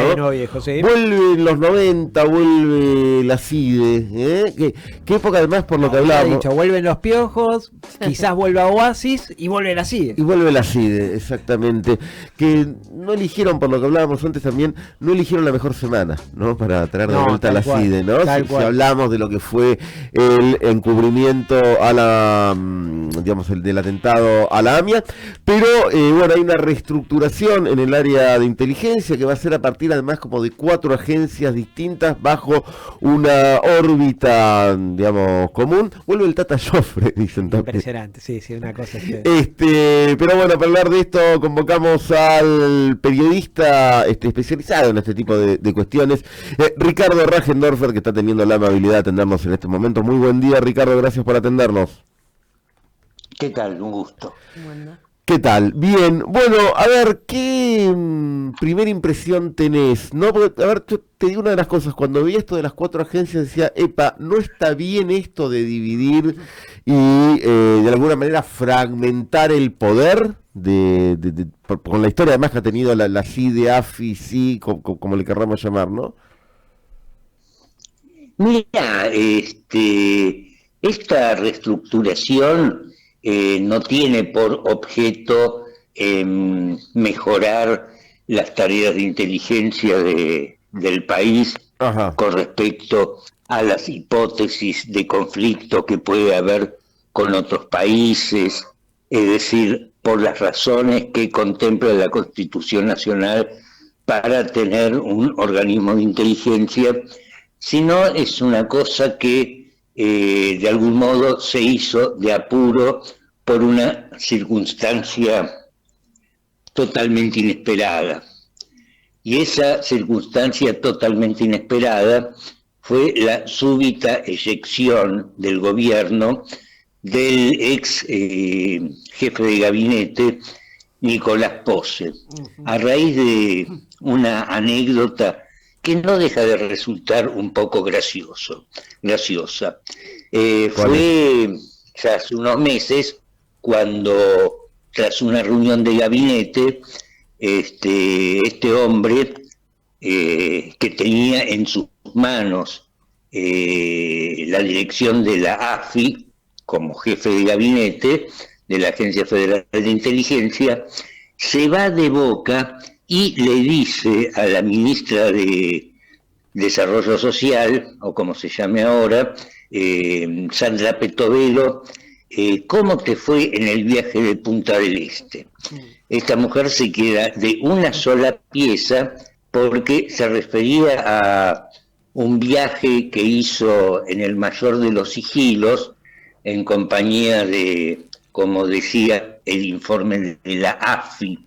¿no? De nuevo viejo, sí. Vuelven los 90, vuelve la CIDE, qué época además por lo que hablábamos. Dicho, vuelven los piojos, quizás vuelva Oasis y vuelve la CIDE. Y vuelve la CIDE, exactamente. Que no eligieron, por lo que hablábamos antes también, no eligieron la mejor semana, ¿no? Para traer de vuelta a la CIDE, ¿no? Si hablamos de lo que fue el encubrimiento a la, digamos, el del atentado a la AMIA, pero bueno, hay una reestructuración en el área de inteligencia que va a ser a partir además como de 4 agencias distintas bajo una órbita, digamos, común. Vuelve el Tata Joffre, dicen también. Impresionante, sí, una cosa que... Pero bueno, para hablar de esto convocamos al periodista especializado en este tipo de cuestiones, Ricardo Rajendorfer, que está teniendo la amabilidad de atendernos en este momento. Muy buen día, Ricardo, gracias por atendernos. ¿Qué tal? Un gusto. ¿Qué tal? Bien, bueno, a ver, ¿qué primera impresión tenés? No, porque, a ver, yo te digo una de las cosas, cuando vi esto de las 4 agencias decía, epa, no está bien esto de dividir y de alguna manera fragmentar el poder con la historia además que ha tenido la CIDE, AFI, sí, como le querramos llamar, ¿no? Mira, esta reestructuración no tiene por objeto mejorar las tareas de inteligencia del país. Ajá. Con respecto a las hipótesis de conflicto que puede haber con otros países, es decir, por las razones que contempla la Constitución Nacional para tener un organismo de inteligencia, sino es una cosa que de algún modo se hizo de apuro por una circunstancia totalmente inesperada. Y esa circunstancia totalmente inesperada fue la súbita eyección del gobierno del ex jefe de gabinete, Nicolás Posse, a raíz de una anécdota que no deja de resultar un poco graciosa. Fue ya hace unos meses cuando, tras una reunión de gabinete, este hombre que tenía en sus manos la dirección de la AFI como jefe de gabinete de la Agencia Federal de Inteligencia, se va de boca y le dice a la ministra de Desarrollo Social, o como se llame ahora, Sandra Petovelo, ¿cómo te fue en el viaje de Punta del Este? Esta mujer se queda de una sola pieza porque se refería a un viaje que hizo en el mayor de los sigilos, en compañía de, como decía el informe de la AFI,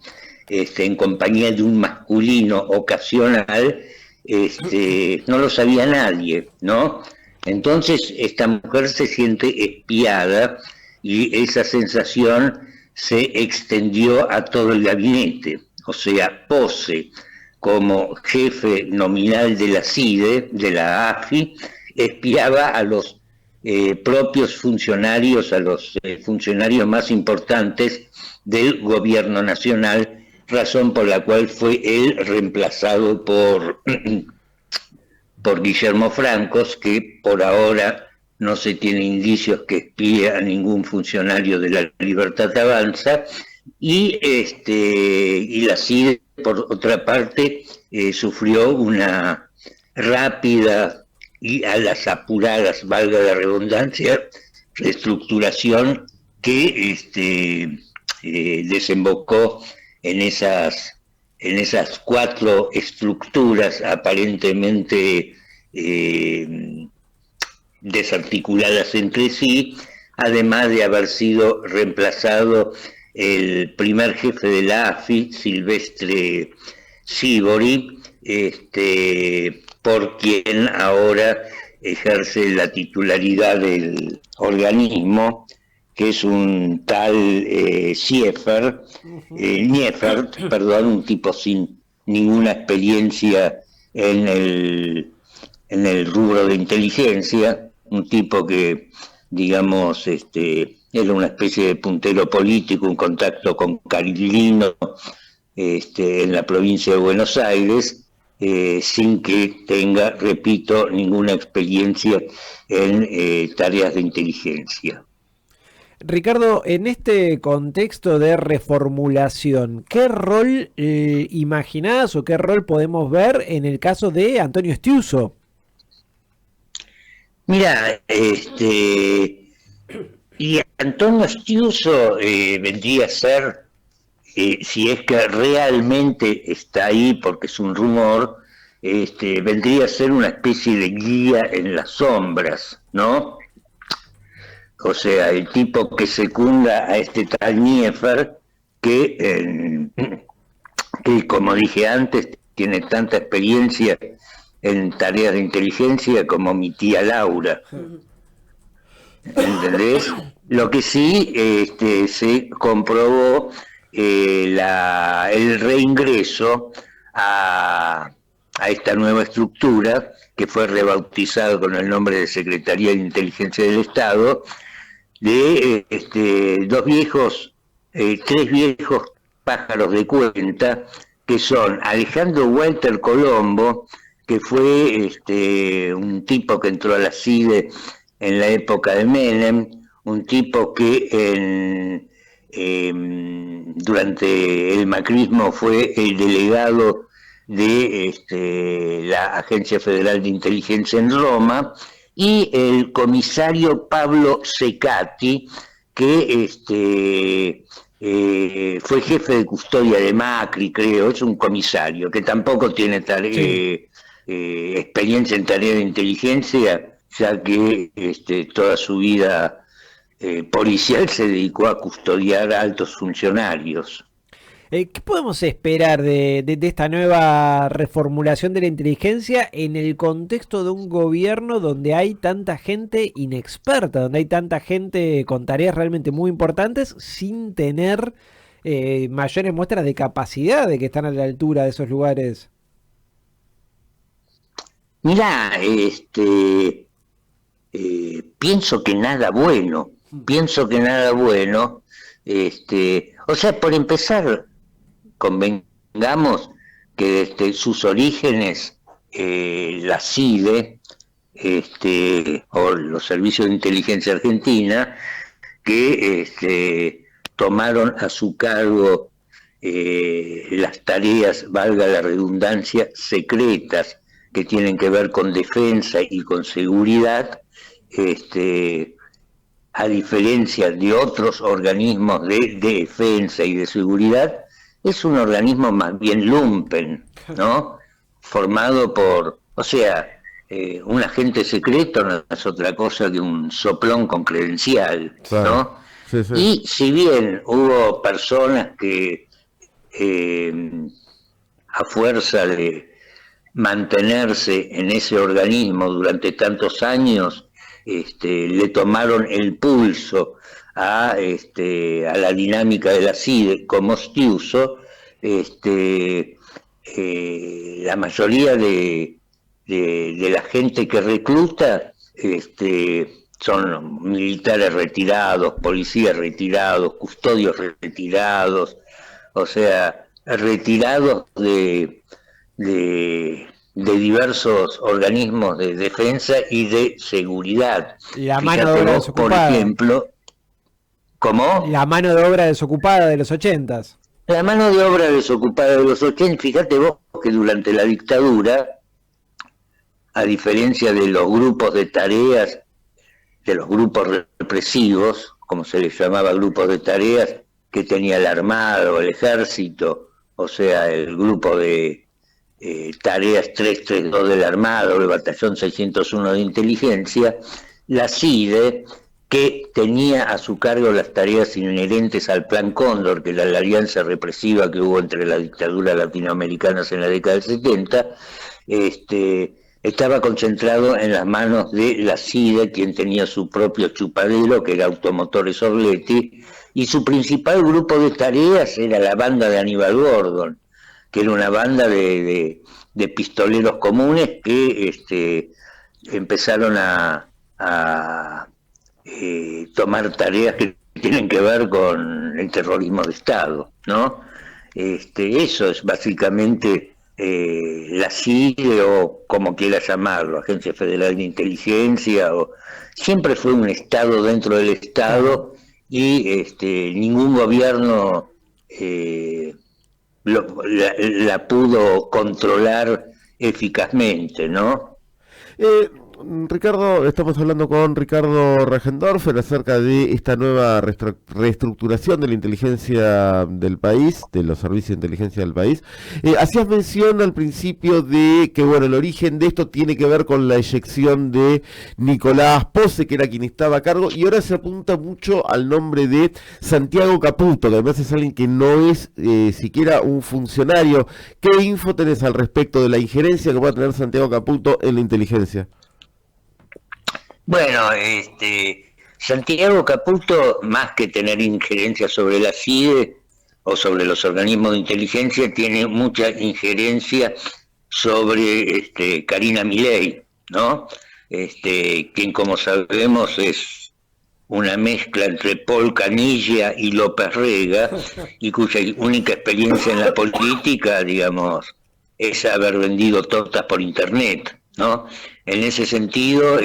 en compañía de un masculino ocasional, no lo sabía nadie, ¿no? Entonces esta mujer se siente espiada y esa sensación se extendió a todo el gabinete. O sea, Posse, como jefe nominal de la CIDE, de la AFI, espiaba a los propios funcionarios, a los funcionarios más importantes del gobierno nacional, razón por la cual fue él reemplazado por Guillermo Francos, que por ahora no se tiene indicios que espíe a ningún funcionario de la Libertad Avanza, y la CIDE, por otra parte, sufrió una rápida y a las apuradas, valga la redundancia, reestructuración que desembocó en esas 4 estructuras aparentemente desarticuladas entre sí, además de haber sido reemplazado el primer jefe de la AFI, Silvestre Sívori, por quien ahora ejerce la titularidad del organismo, que es un tal Nieffert, un tipo sin ninguna experiencia en el rubro de inteligencia, un tipo que, digamos, era una especie de puntero político, un contacto con Carlino en la provincia de Buenos Aires, sin que tenga, repito, ninguna experiencia en tareas de inteligencia. Ricardo, en este contexto de reformulación, ¿qué rol imaginás o qué rol podemos ver en el caso de Antonio Estiuso? Mira, y Antonio Estiuso vendría a ser, si es que realmente está ahí, porque es un rumor, vendría a ser una especie de guía en las sombras, ¿no? O sea, el tipo que secunda a este tal Nieffer, que como dije antes, tiene tanta experiencia en tareas de inteligencia como mi tía Laura. ¿Entendés? Lo que sí se comprobó el reingreso a esta nueva estructura, que fue rebautizado con el nombre de Secretaría de Inteligencia del Estado, de tres viejos pájaros de cuenta, que son Alejandro Walter Colombo, que fue un tipo que entró a la CIDE en la época de Menem, un tipo que durante el macrismo fue el delegado de la Agencia Federal de Inteligencia en Roma, y el comisario Pablo Secati, que fue jefe de custodia de Macri, creo, es un comisario que tampoco tiene experiencia en tarea de inteligencia, ya que toda su vida policial se dedicó a custodiar a altos funcionarios. ¿Qué podemos esperar de esta nueva reformulación de la inteligencia en el contexto de un gobierno donde hay tanta gente inexperta, donde hay tanta gente con tareas realmente muy importantes sin tener mayores muestras de capacidad de que están a la altura de esos lugares? Mirá, pienso que nada bueno, o sea, por empezar, convengamos que desde sus orígenes la CIDE o los servicios de inteligencia argentina, que tomaron a su cargo las tareas, valga la redundancia, secretas, que tienen que ver con defensa y con seguridad, a diferencia de otros organismos de defensa y de seguridad, es un organismo más bien lumpen, ¿no? Formado por, o sea, un agente secreto no es otra cosa que un soplón con credencial, claro, ¿no? Sí, sí. Y si bien hubo personas que a fuerza de mantenerse en ese organismo durante tantos años, le tomaron el pulso a la dinámica de la CIDE como Estiuso, la mayoría de la gente que recluta son militares retirados, policías retirados, custodios retirados, o sea, retirados de diversos organismos de defensa y de seguridad. La mano de obra desocupada. Por ejemplo, ¿cómo? La mano de obra desocupada de los 80s. La mano de obra desocupada de los 80, fíjate vos que durante la dictadura, a diferencia de los grupos de tareas, de los grupos represivos, como se les llamaba grupos de tareas, que tenía la Armada o el Ejército, o sea, el grupo de tareas 332 del Armado o el Batallón 601 de Inteligencia, la CIDE, que tenía a su cargo las tareas inherentes al Plan Cóndor, que era la alianza represiva que hubo entre las dictaduras latinoamericanas en la década del 70, estaba concentrado en las manos de la CIDE, quien tenía su propio chupadero, que era Automotores Orletti, y su principal grupo de tareas era la banda de Aníbal Gordon, que era una banda de pistoleros comunes que empezaron a tomar tareas que tienen que ver con el terrorismo de Estado, ¿no? Eso es básicamente la CIDE o como quiera llamarlo, Agencia Federal de Inteligencia, siempre fue un Estado dentro del Estado y ningún gobierno la pudo controlar eficazmente, ¿no? Ricardo, estamos hablando con Ricardo Regendorfer acerca de esta nueva reestructuración de la inteligencia del país, de los servicios de inteligencia del país. Hacías mención al principio de que, bueno, el origen de esto tiene que ver con la eyección de Nicolás Posse, que era quien estaba a cargo, y ahora se apunta mucho al nombre de Santiago Caputo, que además es alguien que no es siquiera un funcionario. ¿Qué info tenés al respecto de la injerencia que pueda tener Santiago Caputo en la inteligencia? Bueno, Santiago Caputo, más que tener injerencia sobre la CIDE o sobre los organismos de inteligencia, tiene mucha injerencia sobre Karina Milei, ¿no? Quien, como sabemos, es una mezcla entre Paul Canilla y López Rega, y cuya única experiencia en la política, digamos, es haber vendido tortas por internet, ¿no? En ese sentido,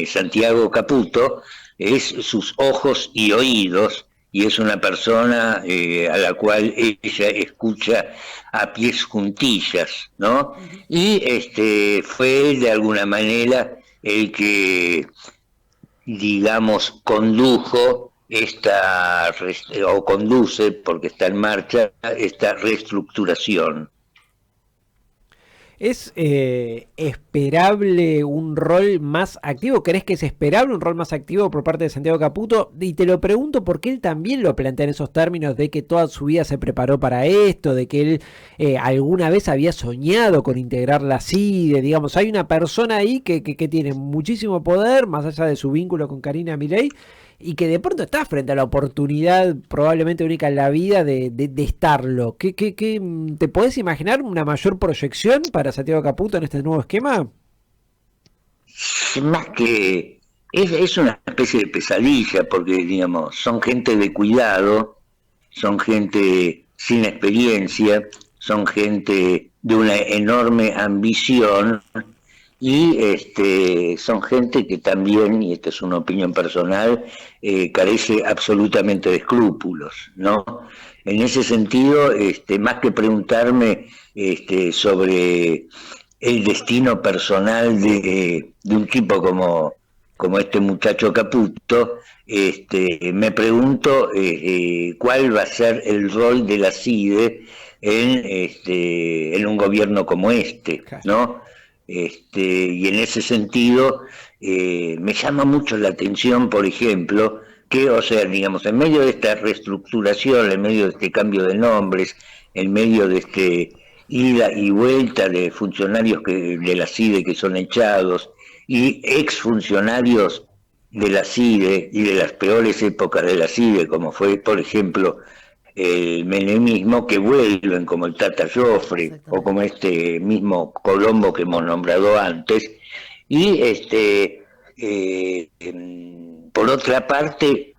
Santiago Caputo es sus ojos y oídos, y es una persona a la cual ella escucha a pies juntillas, ¿no? Y fue de alguna manera el que, digamos, condujo o conduce, porque está en marcha, esta reestructuración. ¿Es esperable un rol más activo? ¿Crees que es esperable un rol más activo por parte de Santiago Caputo? Y te lo pregunto porque él también lo plantea en esos términos de que toda su vida se preparó para esto, de que él alguna vez había soñado con integrar la CIDE. Digamos, hay una persona ahí que tiene muchísimo poder, más allá de su vínculo con Karina Milei, y que de pronto está frente a la oportunidad probablemente única en la vida de estarlo. ¿Qué te podés imaginar una mayor proyección para Santiago Caputo en este nuevo esquema? Más que es una especie de pesadilla, porque, digamos, son gente de cuidado, son gente sin experiencia, son gente de una enorme ambición, y son gente que también, y esta es una opinión personal, carece absolutamente de escrúpulos, ¿no? En ese sentido, más que preguntarme sobre el destino personal de un tipo como este muchacho Caputo, me pregunto cuál va a ser el rol de la CIDE en un gobierno como ¿no? Y en ese sentido me llama mucho la atención, por ejemplo, que, o sea, digamos, en medio de esta reestructuración, en medio de este cambio de nombres, en medio de este ida y vuelta de funcionarios de la CIDE que son echados y exfuncionarios de la CIDE y de las peores épocas de la CIDE, como fue, por ejemplo, el menemismo, que vuelven, como el Tata Joffre o como este mismo Colombo que hemos nombrado antes, y por otra parte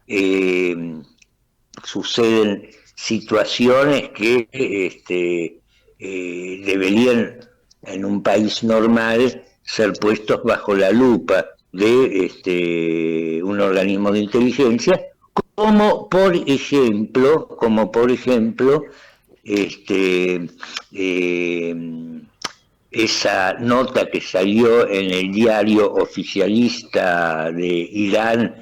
suceden situaciones que deberían en un país normal ser puestos bajo la lupa de un organismo de inteligencia, como por ejemplo esa nota que salió en el diario oficialista de Irán,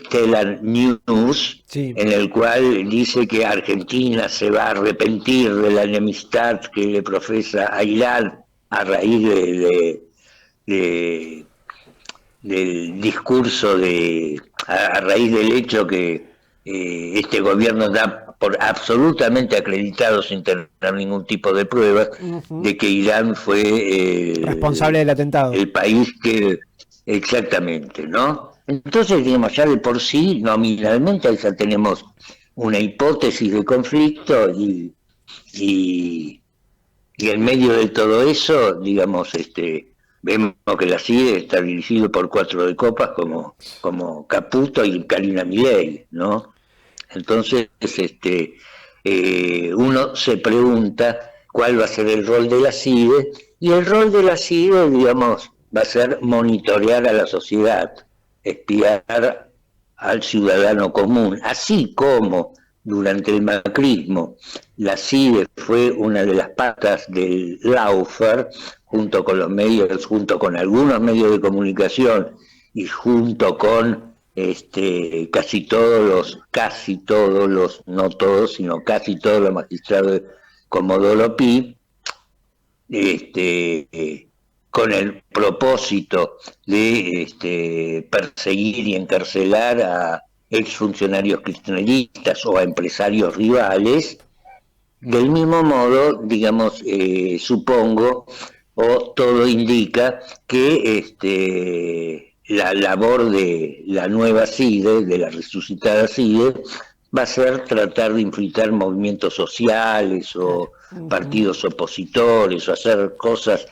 Telan News, sí, en el cual dice que Argentina se va a arrepentir de la enemistad que le profesa a Irán a raíz del discurso a raíz del hecho que este gobierno da por absolutamente acreditado, sin tener ningún tipo de pruebas, de que Irán fue responsable del atentado, el país que exactamente, ¿no? Entonces, digamos, ya de por sí, nominalmente, ahí ya tenemos una hipótesis de conflicto, y en medio de todo eso, digamos, vemos que la CIDE está dirigido por 4 de copas como Caputo y Karina Milei, ¿no? Entonces, uno se pregunta cuál va a ser el rol de la CIDE, y el rol de la CIDE, digamos, va a ser monitorear a la sociedad, espiar al ciudadano común, así como durante el macrismo la CIDE fue una de las patas del lawfare, junto con los medios, junto con algunos medios de comunicación y junto con casi todos los, no todos, sino casi todos los magistrados de Comodoro Pi, con el propósito de perseguir y encarcelar a exfuncionarios kirchneristas o a empresarios rivales. Del mismo modo, digamos, supongo, o todo indica que la labor de la nueva CIDE, de la resucitada CIDE, va a ser tratar de infiltrar movimientos sociales o partidos opositores, o hacer cosas,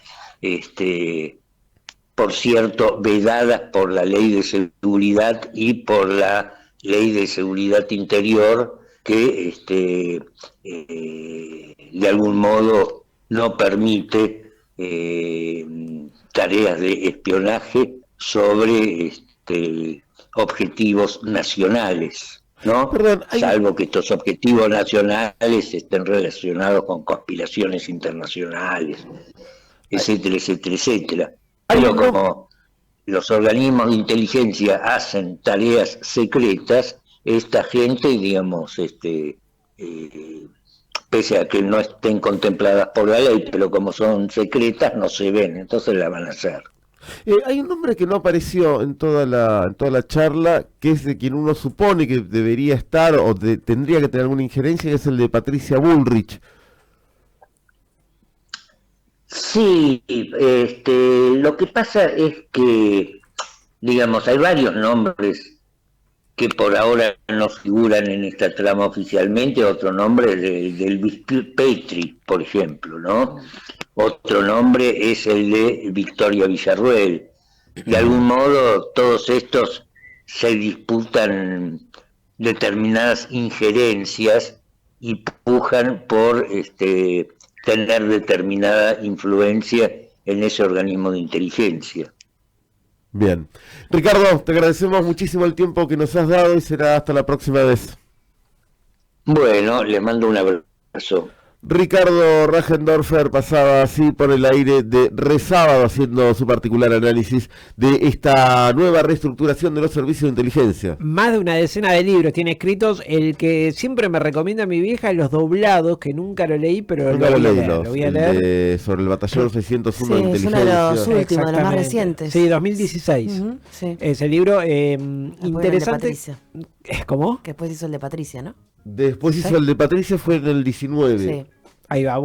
por cierto, vedadas por la ley de seguridad y por la ley de seguridad interior, que de algún modo no permite tareas de espionaje sobre objetivos nacionales, ¿no? Perdón, Salvo que estos objetivos nacionales estén relacionados con conspiraciones internacionales, etcétera, etcétera, etcétera. Pero como los organismos de inteligencia hacen tareas secretas, esta gente, digamos, pese a que no estén contempladas por la ley, pero como son secretas, no se ven, entonces la van a hacer. Hay un nombre que no apareció en toda la charla, que es de quien uno supone que debería estar o tendría que tener alguna injerencia, que es el de Patricia Bullrich. Sí, lo que pasa es que, digamos, hay varios nombres que por ahora no figuran en esta trama oficialmente. Otro nombre es del Petri, por ejemplo, ¿no? Otro nombre es el de Victoria Villarruel. De algún modo, todos estos se disputan determinadas injerencias y pujan por tener determinada influencia en ese organismo de inteligencia. Bien. Ricardo, te agradecemos muchísimo el tiempo que nos has dado y será hasta la próxima vez. Bueno, les mando un abrazo. Ricardo Rajendorfer pasaba así por el aire de Resábado haciendo su particular análisis de esta nueva reestructuración de los servicios de inteligencia. Más de una decena de libros tiene escritos. El que siempre me recomienda mi vieja es Los Doblados, que nunca lo leí, pero lo voy a leer. Sobre el batallón 601 de inteligencia. Es uno de los últimos, de los más recientes. Sí, 2016. Sí. Ese libro interesante. ¿Cómo? Que después hizo el de Patricia, ¿no? Después hizo el de Patricia, fue en el 19. Sí. Ahí va.